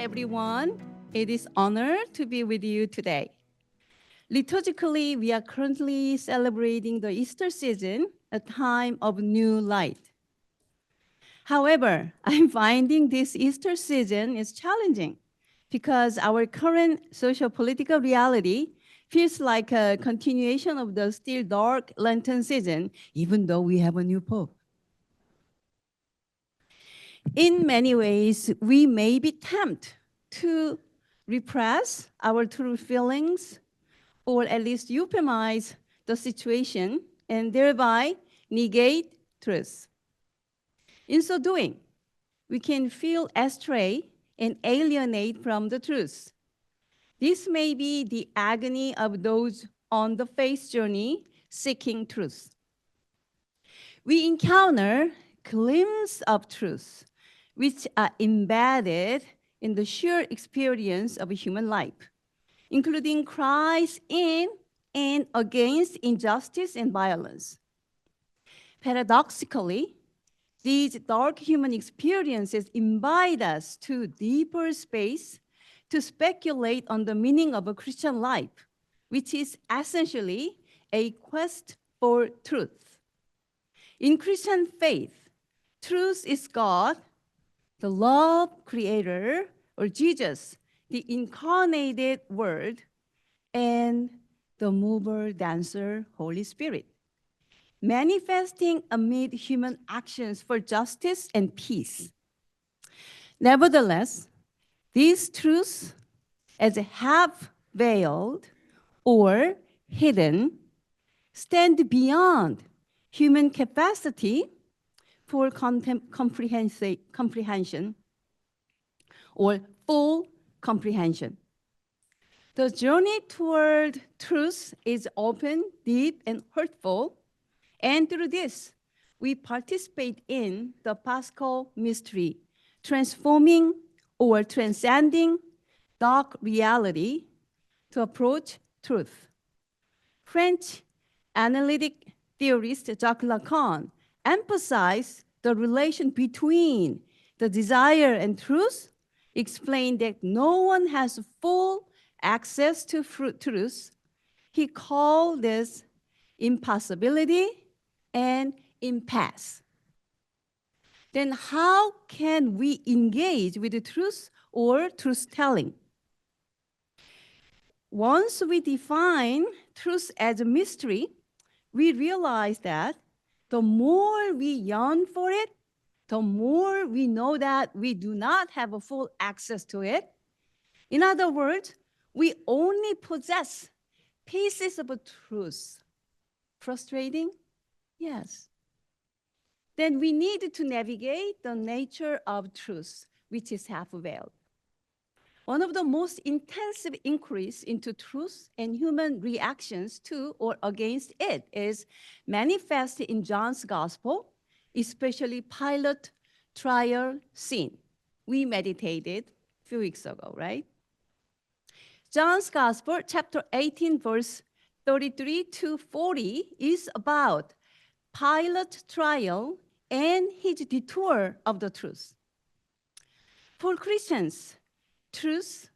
everyone. It is an honor to be with you today. Liturgically, we are currently celebrating the Easter season, a time of new light. However, I'm finding this Easter season is challenging because our current socio-political reality feels like a continuation of the still dark Lenten season, even though we have a new pope. In many ways, we may be tempted to repress our true feelings or at least euphemize the situation and thereby negate truth. In so doing, we can feel astray and alienate from the truth. This may be the agony of those on the faith journey seeking truth. We encounter glimpses of truth which are embedded in the sheer experience of human life, including cries in and against injustice and violence. Paradoxically, these dark human experiences invite us to deeper space to speculate on the meaning of a Christian life, which is essentially a quest for truth. In Christian faith, truth is God, the love creator, or Jesus, the incarnated word, and the mover, dancer, Holy Spirit, manifesting amid human actions for justice and peace. Nevertheless, these truths, as half-veiled or hidden, stand beyond human capacity for comprehension or full comprehension. The journey toward truth is often deep and hurtful, and through this, we participate in the Paschal mystery, transforming or transcending dark reality to approach truth. French analytic theorist Jacques Lacan emphasized the relation between the desire and truth, explained that no one has full access to truth. He called this impossibility and impasse. Then how can we engage with the truth or truth-telling? Once we define truth as a mystery, we realize that the more we yearn for it, the more we know that we do not have a full access to it. In other words, we only possess pieces of a truth. Frustrating? Yes. Then we need to navigate the nature of truth, which is half-veiled. One of the most intensive inquiries into truth and human reactions to or against it is manifest in John's Gospel, especially Pilate trial scene. We meditated a few weeks ago, right? John's Gospel, chapter 18, verse 33 to 40, is about Pilate's trial and his detour of the truth. For Christians, truth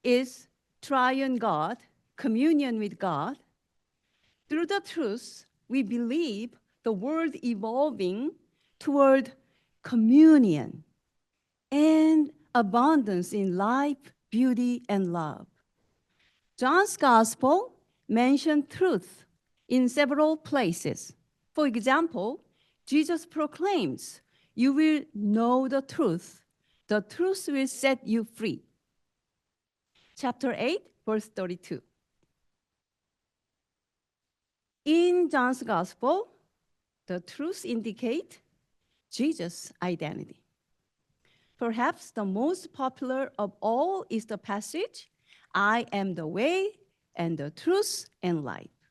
is triune God, communion with God. Through the truth, we believe the world evolving toward communion and abundance in life, beauty, and love. John's Gospel mentions truth in several places. For example, Jesus proclaims, "You will know the truth. The truth will set you free." Chapter 8, verse 32. In John's Gospel, the truth indicates Jesus' identity. Perhaps the most popular of all is the passage, "I am the way and the truth and life."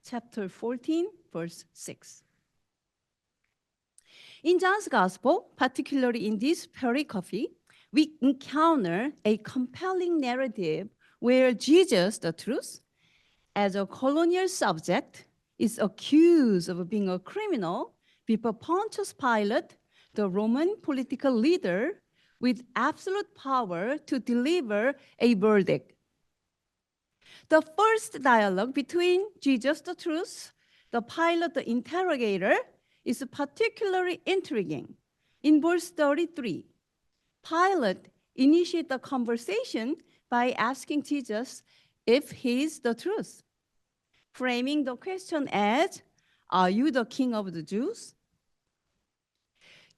Chapter 14, verse 6. In John's Gospel, particularly in this pericope, we encounter a compelling narrative where Jesus, the truth, as a colonial subject, is accused of being a criminal before Pontius Pilate, the Roman political leader, with absolute power to deliver a verdict. The first dialogue between Jesus, the truth, the Pilate, the interrogator, is particularly intriguing. In verse 33, Pilate initiates the conversation by asking Jesus if he's the truth, framing the question as, "Are you the king of the Jews?"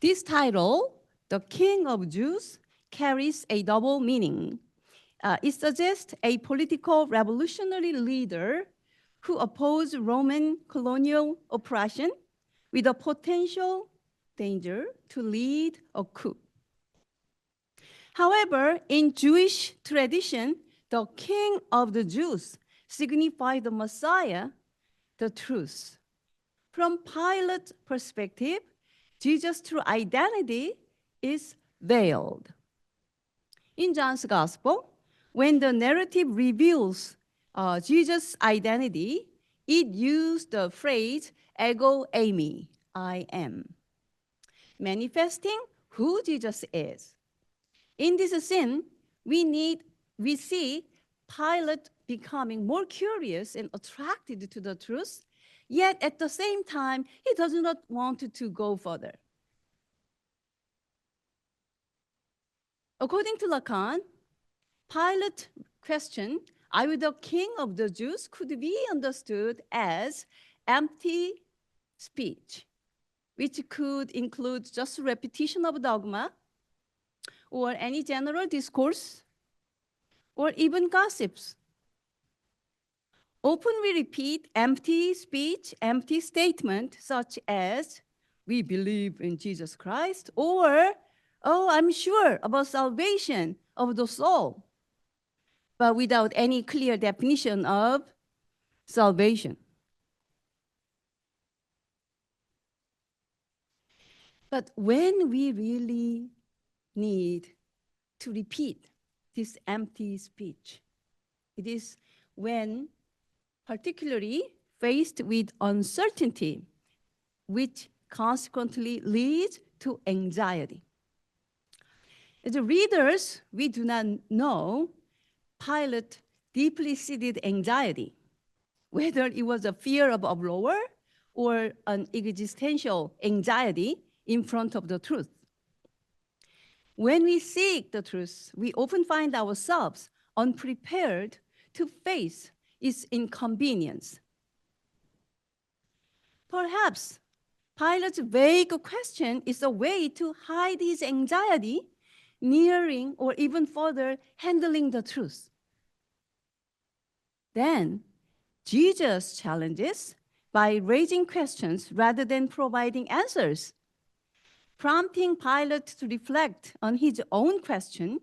This title, the King of Jews, carries a double meaning. It suggests a political revolutionary leader who opposed Roman colonial oppression with a potential danger to lead a coup. However, in Jewish tradition, the King of the Jews signified the Messiah, the truth. From Pilate's perspective, Jesus' true identity is veiled. In John's Gospel, when the narrative reveals Jesus' identity, it used the phrase ego eimi, I am, manifesting who Jesus is. In this scene, we see Pilate becoming more curious and attracted to the truth, yet at the same time, he does not want to go further. According to Lacan, Pilate's question, "Are you the king of the Jews?" could be understood as empty speech, which could include just repetition of dogma, or any general discourse, or even gossips. Often we repeat empty speech, empty statement, such as, "We believe in Jesus Christ," or, "Oh, I'm sure about salvation of the soul," but without any clear definition of salvation. But when we really need to repeat this empty speech, it is when particularly faced with uncertainty, which consequently leads to anxiety. As readers, we do not know Pilate's deeply seated anxiety, whether it was a fear of blower or an existential anxiety in front of the truth. When we seek the truth, we often find ourselves unprepared to face its inconvenience. Perhaps Pilate's vague question is a way to hide his anxiety, nearing or even further handling the truth. Then Jesus challenges by raising questions rather than providing answers, prompting Pilate to reflect on his own question.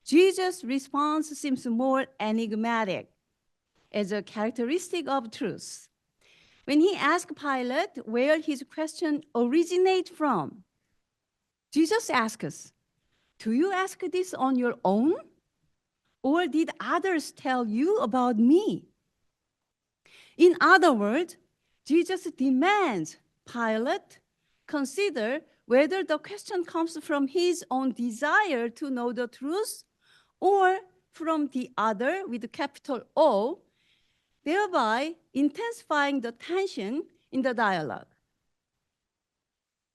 Jesus' response seems more enigmatic, as a characteristic of truth. When he asked Pilate where his question originates from, Jesus asks, "Do you ask this on your own? Or did others tell you about me?" In other words, Jesus demands Pilate consider whether the question comes from his own desire to know the truth or from the other with capital O, thereby intensifying the tension in the dialogue.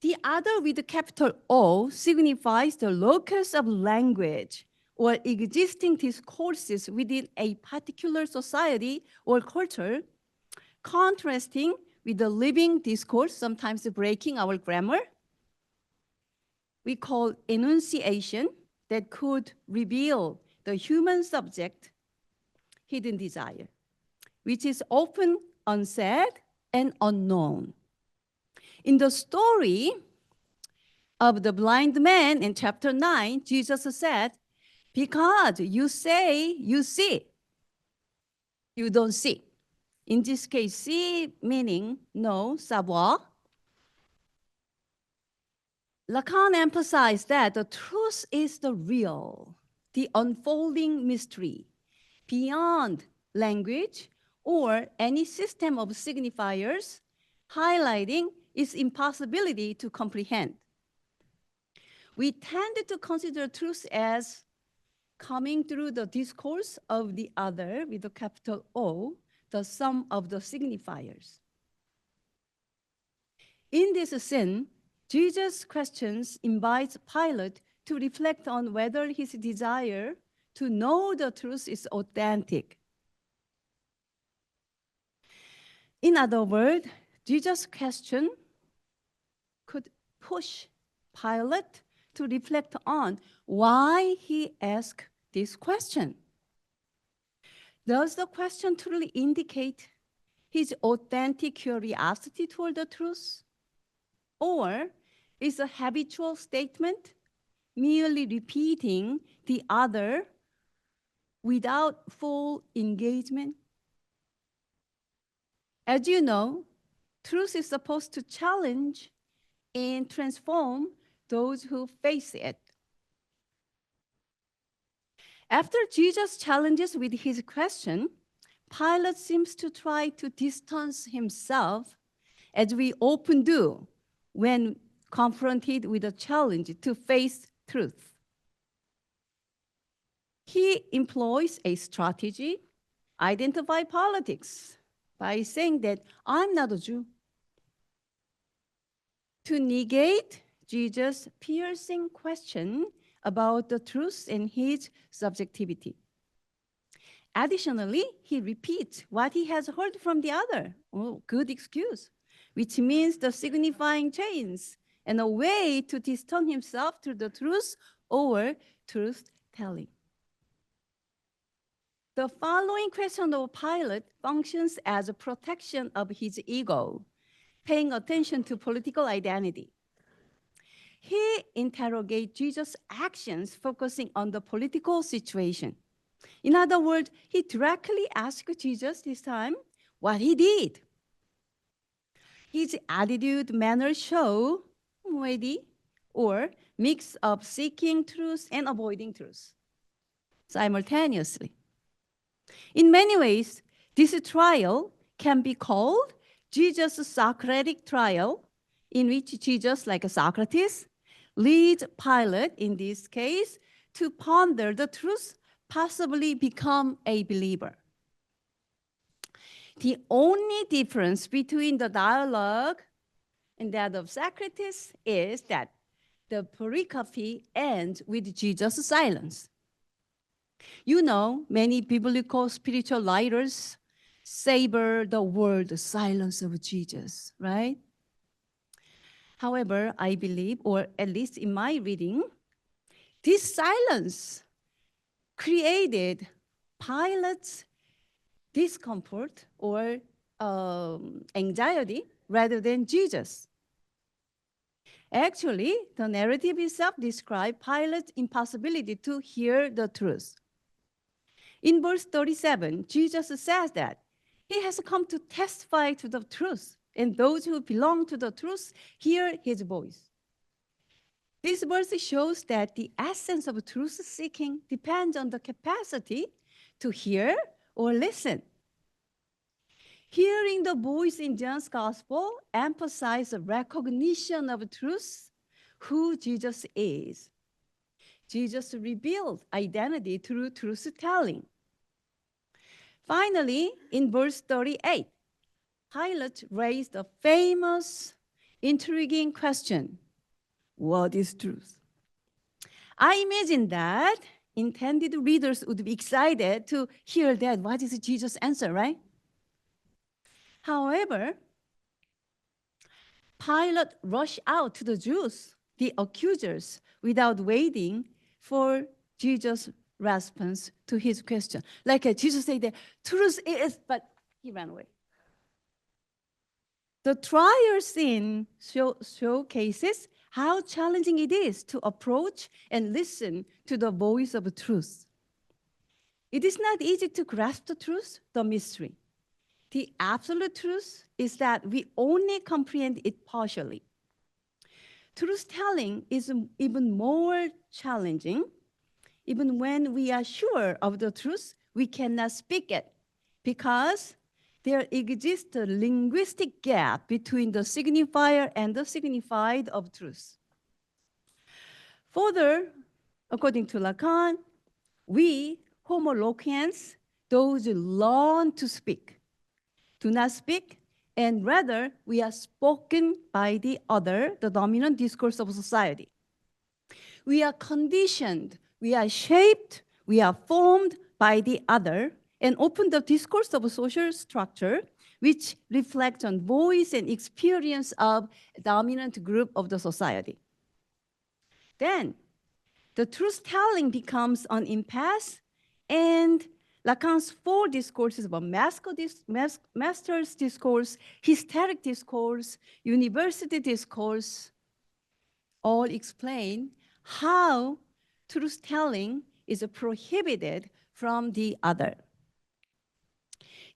The other with capital O signifies the locus of language or existing discourses within a particular society or culture, contrasting with the living discourse, sometimes breaking our grammar. We call enunciation that could reveal the human subject, hidden desire, which is often unsaid and unknown. In the story of the blind man in chapter 9, Jesus said, "Because you say you see, you don't see." In this case, see meaning no, savoir. Lacan emphasized that the truth is the real, the unfolding mystery, beyond language or any system of signifiers, highlighting its impossibility to comprehend. we tend to consider truth as coming through the discourse of the other with a capital O, the sum of the signifiers. In this sense, Jesus' questions invites Pilate to reflect on whether his desire to know the truth is authentic. In other words, Jesus' question could push Pilate to reflect on why he asked this question. Does the question truly indicate his authentic curiosity toward the truth? Or is a habitual statement merely repeating the other without full engagement? As you know, truth is supposed to challenge and transform those who face it. After Jesus challenges with his question, Pilate seems to try to distance himself, as we often do when confronted with a challenge to face truth. He employs a strategy, identify politics, by saying that I'm not a Jew, to negate Jesus' piercing question about the truth and his subjectivity. Additionally, he repeats what he has heard from the other. Oh, good excuse, which means the signifying chains and a way to distance himself to the truth or truth-telling. The following question of Pilate functions as a protection of his ego, paying attention to political identity. He interrogates Jesus' actions, focusing on the political situation. In other words, he directly asked Jesus this time what he did. His attitude, manner show ready or mix of seeking truth and avoiding truth simultaneously. In many ways, this trial can be called Jesus' Socratic trial, in which Jesus, like Socrates, leads Pilate, in this case, to ponder the truth, possibly become a believer. The only difference between the dialogue and that of Socrates is that the pericope ends with Jesus' silence. You know, many biblical spiritual writers savor the word silence of Jesus, right? However, I believe, or at least in my reading, this silence created Pilate's discomfort or anxiety rather than Jesus. Actually, the narrative itself describes Pilate's impossibility to hear the truth. In verse 37, Jesus says that he has come to testify to the truth, and those who belong to the truth hear his voice. This verse shows that the essence of truth-seeking depends on the capacity to hear or listen. Hearing the voice in John's gospel emphasizes the recognition of truth, who Jesus is. Jesus revealed identity through truth-telling. Finally, in verse 38, Pilate raised a famous, intriguing question: what is truth? I imagine that intended readers would be excited to hear that. What is Jesus' answer, right? However, Pilate rushed out to the Jews, the accusers, without waiting for Jesus' response to his question. Like Jesus said that truth is, but he ran away. The trial scene showcases how challenging it is to approach and listen to the voice of truth. It is not easy to grasp the truth, the mystery. The absolute truth is that we only comprehend it partially. Truth-telling is even more challenging. Even when we are sure of the truth, we cannot speak it because there exists a linguistic gap between the signifier and the signified of truth. Further, according to Lacan, we, Homo loquens, those who learn to speak, do not speak, and rather we are spoken by the other, the dominant discourse of society. We are conditioned, we are shaped, we are formed by the other, and open the discourse of a social structure which reflects on voice and experience of dominant group of the society. Then the truth-telling becomes an impasse, and Lacan's four discourses about master's discourse, hysteric discourse, university discourse, all explain how truth-telling is prohibited from the other.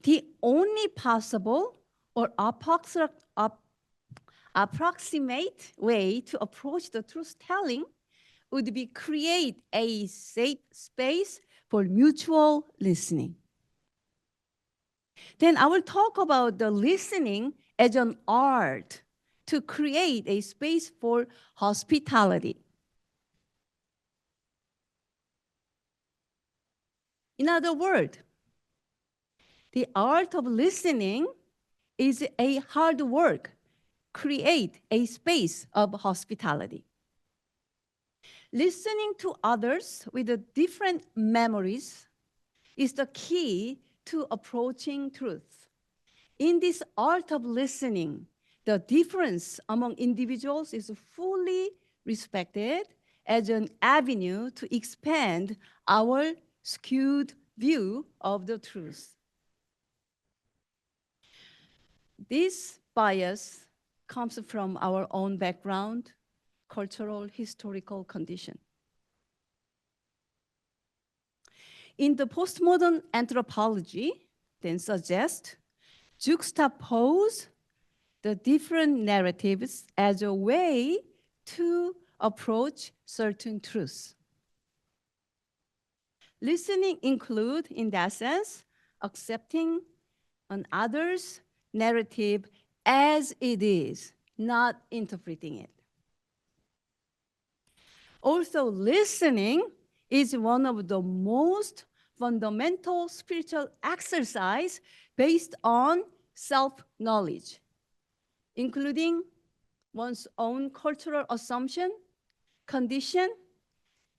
The only possible or approximate way to approach the truth-telling would be create a safe space for mutual listening. Then I will talk about the listening as an art to create a space for hospitality. In other words, the art of listening is a hard work. Create a space of hospitality. Listening to others with different memories is the key to approaching truth. In this art of listening, the difference among individuals is fully respected as an avenue to expand our skewed view of the truth. This bias comes from our own background, cultural, historical condition. In the postmodern anthropology, then suggest juxtapose the different narratives as a way to approach certain truths. Listening include, in that sense, accepting an other's narrative as it is, not interpreting it. Also, listening is one of the most fundamental spiritual exercise based on self-knowledge, including one's own cultural assumption, condition,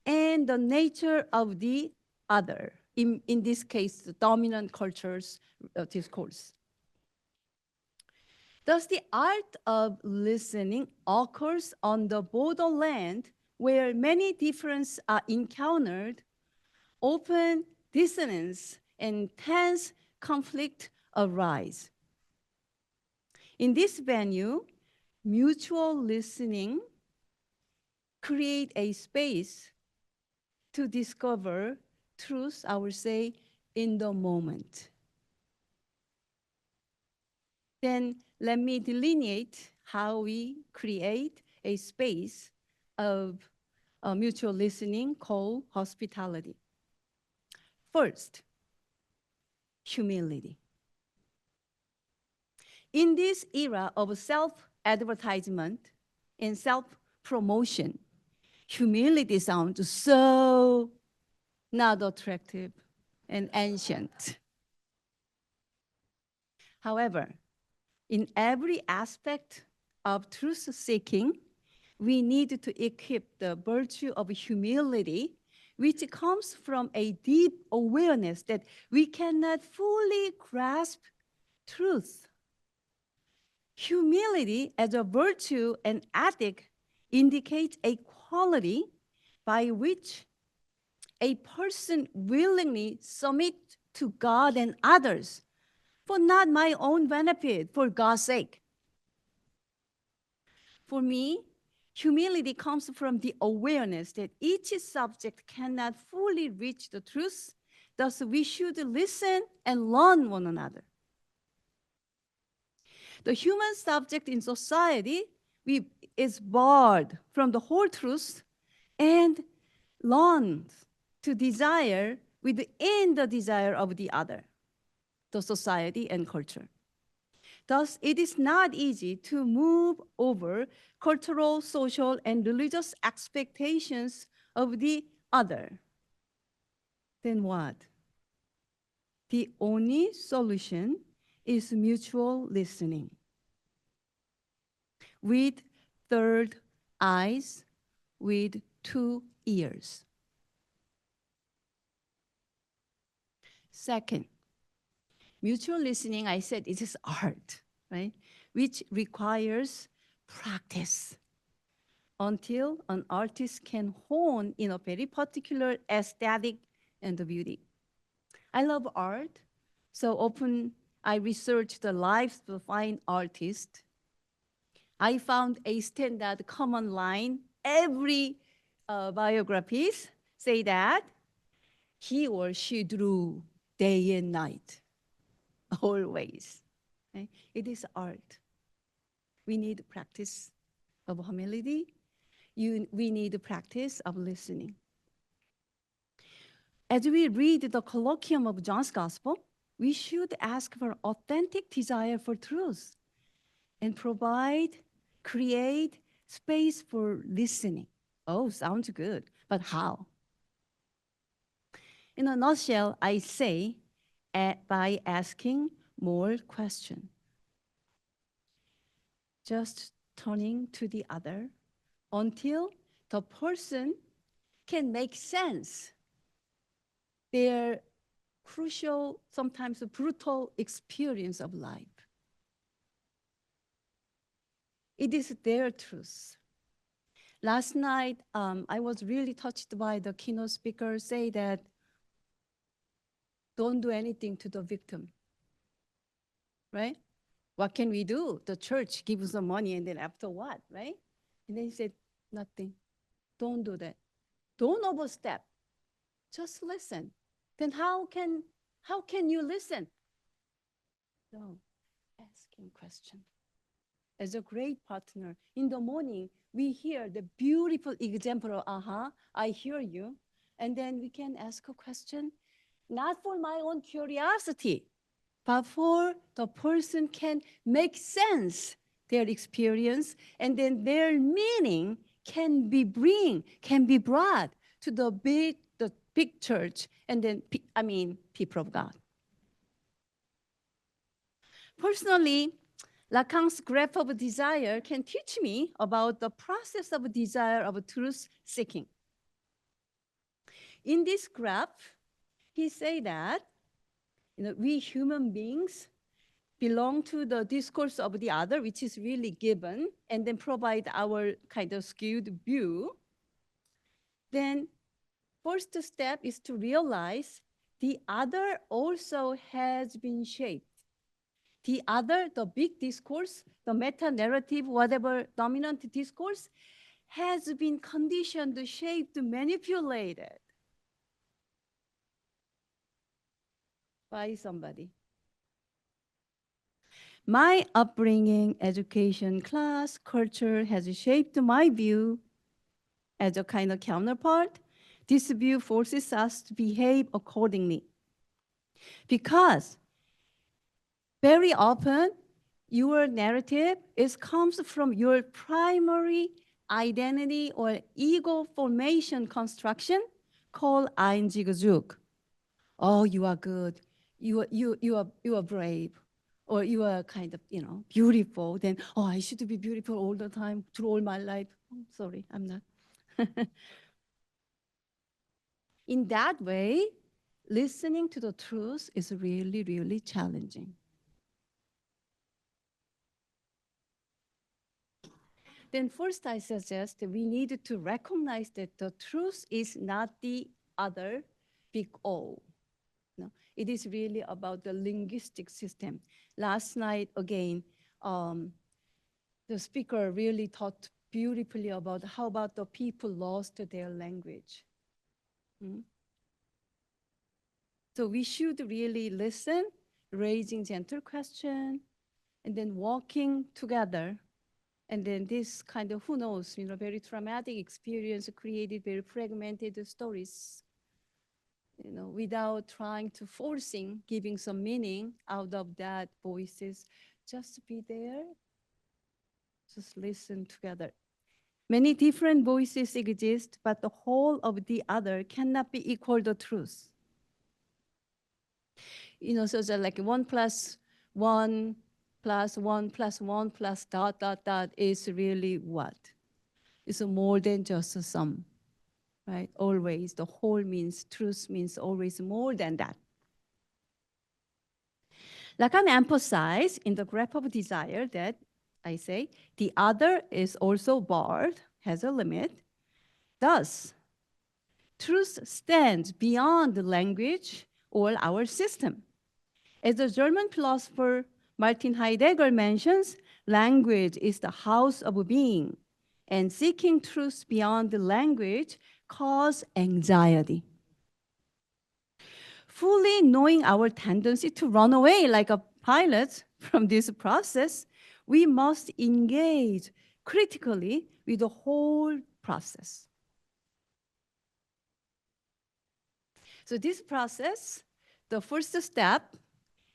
and the nature of the other, in this case, the dominant culture's discourse. Thus, the art of listening occurs on the borderland where many differences are encountered, open dissonance and tense conflict arise. In this venue, mutual listening create a space to discover truth, I would say, in the moment. Then let me delineate how we create a space of mutual listening called hospitality. First, humility. In this era of self-advertisement and self-promotion, humility sounds so not attractive and ancient. However, in every aspect of truth-seeking, we need to equip the virtue of humility, which comes from a deep awareness that we cannot fully grasp truth. Humility as a virtue and ethic indicates a quality by which a person willingly submits to God and others for not my own benefit, for God's sake. For me, humility comes from the awareness that each subject cannot fully reach the truth, thus we should listen and learn one another. The human subject in society is barred from the whole truth and learns to desire within the desire of the other, the society and culture. Thus, it is not easy to move over cultural, social, and religious expectations of the other. Then what? The only solution is mutual listening with third eyes, with two ears. Second, mutual listening, I said, it is art, right? Which requires practice until an artist can hone in a very particular aesthetic and the beauty. I love art, so often I research the lives of fine artists. I found a standard common line. Every biographies say that he or she drew day and night, always. Okay? It is art. We need practice of humility. We need practice of listening. As we read the colloquium of John's Gospel, we should ask for authentic desire for truth and create space for listening. Oh, sounds good, but how? In a nutshell, I say by asking more questions. Just turning to the other until the person can make sense their crucial, sometimes brutal experience of life. It is their truth. Last night, I was really touched by the keynote speaker say that don't do anything to the victim, right? What can we do? The church gives them money and then after what, right? And then he said, nothing. Don't do that. Don't overstep. Just listen. Then how can you listen? No, asking questions. As a great partner, in the morning, we hear the beautiful example of, I hear you. And then we can ask a question, not for my own curiosity, but for the person can make sense their experience, and then their meaning can be brought to the big church, and then, people of God. Personally, Lacan's graph of desire can teach me about the process of desire of truth seeking. In this graph, he say that we human beings belong to the discourse of the other, which is really given, and then provide our kind of skewed view. Then first step is to realize the other also has been shaped. The other, the big discourse, the meta-narrative, whatever dominant discourse, has been conditioned, shaped, manipulated by somebody. My upbringing, education, class, culture has shaped my view as a kind of counterpart. This view forces us to behave accordingly. Because very often, your narrative comes from your primary identity or ego formation construction called Einzige. Oh, you are good. You are brave. Or you are kind of, beautiful. Then, oh, I should be beautiful all the time through all my life. Oh, sorry, I'm not. In that way, listening to the truth is really, really challenging. Then first I suggest that we need to recognize that the truth is not the other big O. No, it is really about the linguistic system. Last night, again, the speaker really taught beautifully about how about the people lost their language. So we should really listen, raising gentle question, and then walking together. And then this kind of, who knows, very traumatic experience created very fragmented stories, without trying to giving some meaning out of that voices, just be there, just listen together. Many different voices exist, but the whole of the other cannot be equal to truth. So it's like 1 plus 1 plus 1 plus 1 plus dot, dot, dot is really what? It's more than just a sum, right? Always, the whole means, truth means always more than that. Lacan emphasized in the graph of desire that, I say, the other is also barred, has a limit. Thus, truth stands beyond the language or our system. As the German philosopher Martin Heidegger mentions, language is the house of being, and seeking truth beyond the language causes anxiety. Fully knowing our tendency to run away like a pilot from this process, we must engage critically with the whole process. So this process, the first step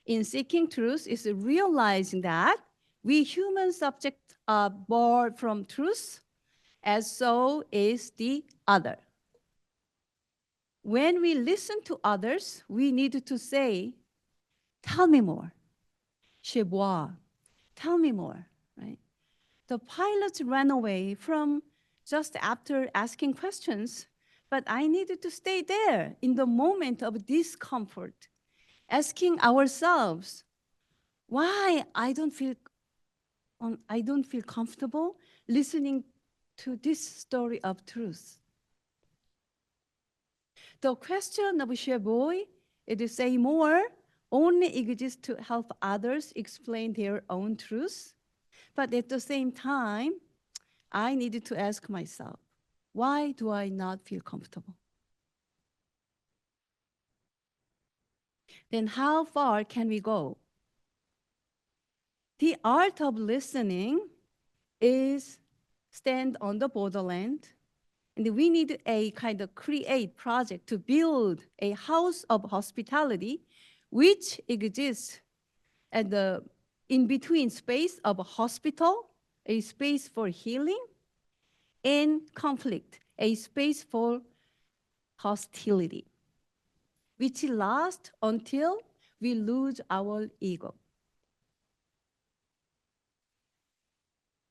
in seeking truth is realizing that we human subjects are born from truth, as so is the other. When we listen to others, we need to say, tell me more. Je bois. Tell me more, right? The pilots ran away from just after asking questions, but I needed to stay there in the moment of discomfort, asking ourselves, why I don't feel comfortable listening to this story of truth. The question of Cheboy, it is say more, only exists to help others explain their own truth. But at the same time, I needed to ask myself, why do I not feel comfortable? Then how far can we go? The art of listening is stand on the borderland, and we need a kind of create project to build a house of hospitality which exists at the in-between space of a hospital, a space for healing, and conflict, a space for hostility, which lasts until we lose our ego.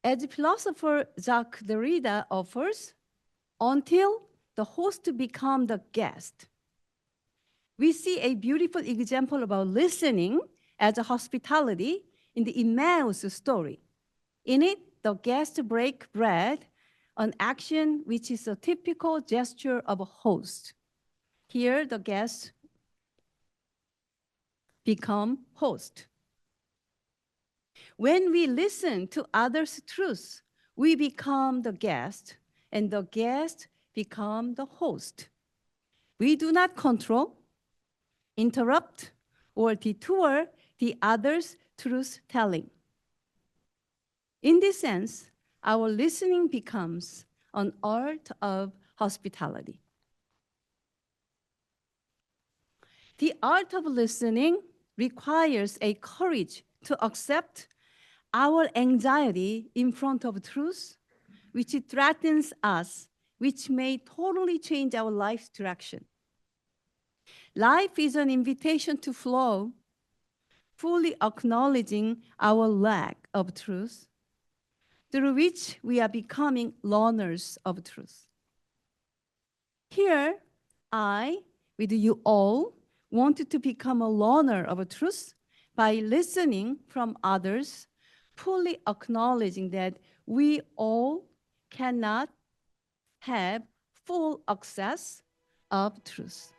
As philosopher Jacques Derrida offers, until the host becomes the guest. We see a beautiful example about listening as a hospitality in the Emmaus story. In it, the guest break bread, an action which is a typical gesture of a host. Here, the guests become host. When we listen to others' truth, we become the guest, and the guest become the host. We do not control, interrupt, or detour the other's truth-telling. In this sense, our listening becomes an art of hospitality. The art of listening requires a courage to accept our anxiety in front of truth, which threatens us, which may totally change our life's direction. Life is an invitation to flow, fully acknowledging our lack of truth, through which we are becoming learners of truth. Here, I, with you all, wanted to become a learner of truth by listening from others, fully acknowledging that we all cannot have full access of truth.